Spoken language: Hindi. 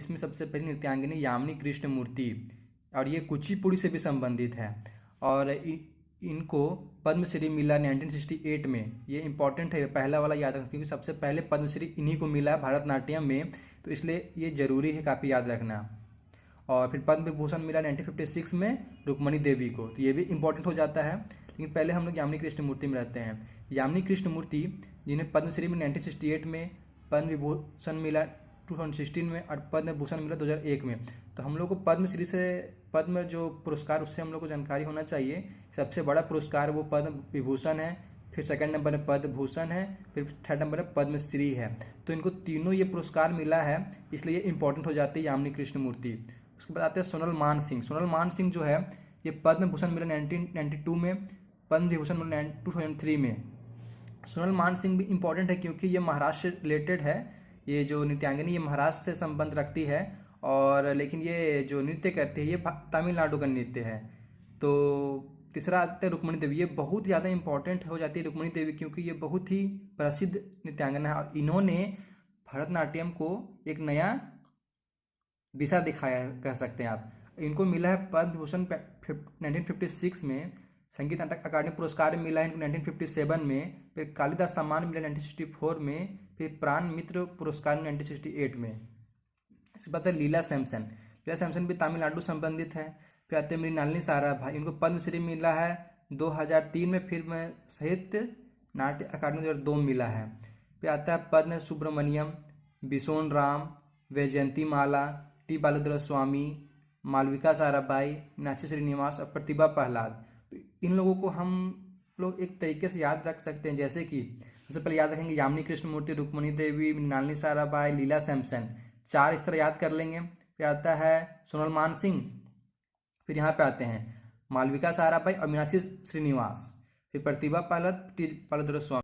इसमें सबसे पहली नृत्यांगिनी यामिनी कृष्णमूर्ति, और ये कुचिपुड़ी से भी संबंधित है। और इनको पद्मश्री मिला 1968 में। ये इंपॉर्टेंट है, पहला वाला याद रखना, क्योंकि सबसे पहले पद्मश्री इन्हीं को मिला है भरतनाट्यम में, तो इसलिए ये जरूरी है काफ़ी याद रखना। और फिर पद्म विभूषण मिला 1956 में रुक्मणी देवी को, तो ये भी इंपॉर्टेंट हो जाता है। लेकिन पहले हम लोग यामिनी कृष्णमूर्ति में रहते हैं। यामिनी कृष्णमूर्ति जिन्हें पद्मश्री में 1968 में, पद्म विभूषण मिला 2016 में और पद्म भूषण मिला 2001 में। तो हम लोग को पद्मश्री से, पद्म जो पुरस्कार, उससे हम लोग को जानकारी होना चाहिए। सबसे बड़ा पुरस्कार वो पद्म विभूषण है, फिर सेकंड नंबर में पद्म भूषण है, फिर थर्ड नंबर में पद्मश्री है। तो इनको तीनों ये पुरस्कार मिला है, इसलिए ये इंपॉर्टेंट हो जाती है यामिनी कृष्णमूर्ति। उसके बाद आते हैं सोनल मान सिंह। सोनल मान सिंह जो है ये पद्म भूषण मिला 1992 में, पद्म विभूषण मिला 2003 में। सोनल मान सिंह भी इंपॉर्टेंट है क्योंकि ये महाराष्ट्र से रिलेटेड है। ये जो नृत्यांगिनी ये महाराष्ट्र से संबंध रखती है, और लेकिन ये जो नृत्य करती है ये तमिलनाडु का नृत्य है। तो तीसरा आते हैं रुक्मणी देवी। ये बहुत ज़्यादा इंपॉर्टेंट हो जाती है रुक्मणी देवी, क्योंकि ये बहुत ही प्रसिद्ध नृत्यांगना है और इन्होंने भरतनाट्यम को एक नया दिशा दिखाया है, कह सकते हैं आप। इनको मिला है पद्म भूषण 1956 में, संगीत नाटक अकादमी पुरस्कार मिला है 1957 में, फिर कालिदास सम्मान मिला 1964 में, फिर प्राण मित्र पुरस्कार 1968 में। इसके बाद है लीला सैमसन। लीला सैमसन भी तमिलनाडु संबंधित है। फिर आते हैं मृणालिनी साराभाई, इनको पद्मश्री मिला है 2003 में, फिर में साहित्य नाट्य अकादमी 2002 मिला है। फिर आता है पद्म सुब्रमण्यम, बिसोन राम, वैजयंती माला, टी बालद्र स्वामी, मालविका साराभाई, मीनाक्षी श्रीनिवास और प्रतिभा प्रहलाद। तो इन लोगों को हम लोग एक तरीके से याद रख सकते हैं, जैसे कि सबसे पहले याद रखेंगे यामिनी कृष्णमूर्ति, रुक्मणी देवी, मृणालिनी साराभाई, लीला सैमसन, 4 इस तरह याद कर लेंगे। फिर आता है सोनल मान सिंह, फिर यहाँ पे आते हैं मालविका साराभाई और मीनाक्षी श्रीनिवास, फिर प्रतिभा प्रहलाद, टी बालद्र स्वामी।